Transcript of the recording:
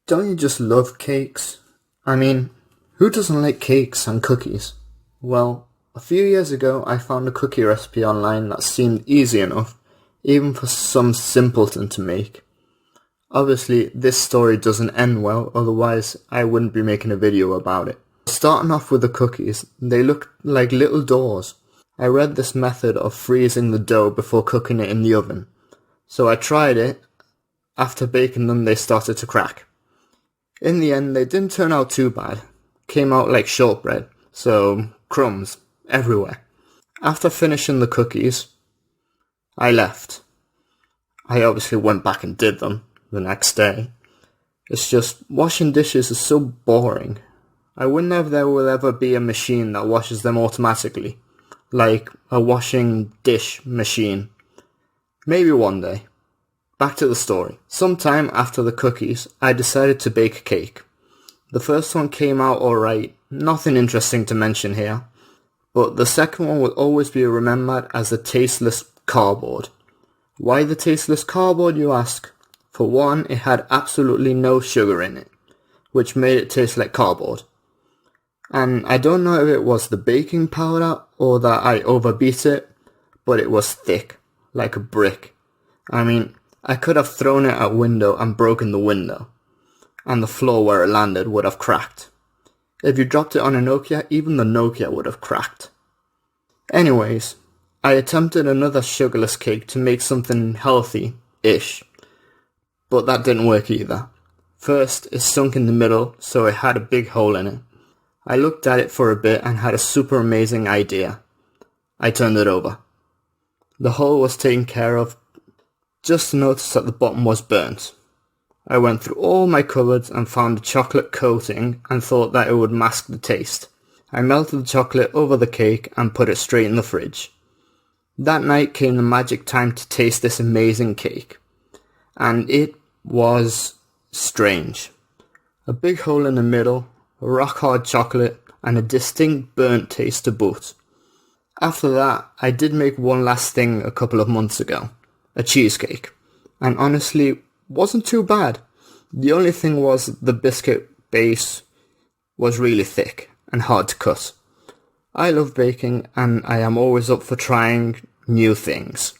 Don't you just love cakes? I mean, who doesn't like cakes and cookies? Well, a few years ago I found a cookie recipe online that seemed easy enough, even for some simpleton to make. Obviously, this story doesn't end well, otherwise I wouldn't be making a video about it. Starting off with the cookies, they looked like little doors. I read this method of freezing the dough before cooking it in the oven, so I tried it. After baking them, they started to crack. In the end, they didn't turn out too bad. Came out like shortbread, so crumbs everywhere. After finishing the cookies, I left. I obviously went back and did them the next day. It's just, washing dishes is so boring. I wonder if there will ever be a machine that washes them automatically, like a washing dish machine. Maybe one day. Back to the story. Sometime after the cookies, I decided to bake a cake. The first one came out alright, nothing interesting to mention here, but the second one will always be remembered as the tasteless cardboard. Why the tasteless cardboard, you ask? For one, it had absolutely no sugar in it, which made it taste like cardboard. And I don't know if it was the baking powder or that I overbeat it, but it was thick, like a brick. I mean, I could have thrown it at a window and broken the window, and the floor where it landed would have cracked. If you dropped it on a Nokia, even the Nokia would have cracked. Anyways, I attempted another sugarless cake to make something healthy-ish, but that didn't work either. First, it sunk in the middle, so it had a big hole in it. I looked at it for a bit and had a super amazing idea. I turned it over. The hole was taken care of, just to notice that the bottom was burnt. I went through all my cupboards and found a chocolate coating and thought that it would mask the taste. I melted the chocolate over the cake and put it straight in the fridge. That night came the magic time to taste this amazing cake. And it was strange. A big hole in the middle, rock hard chocolate, and a distinct burnt taste to boot. After that, I did make one last thing a couple of months ago. A cheesecake. And honestly, wasn't too bad. The only thing was the biscuit base was really thick and hard to cut. I love baking and I am always up for trying new things.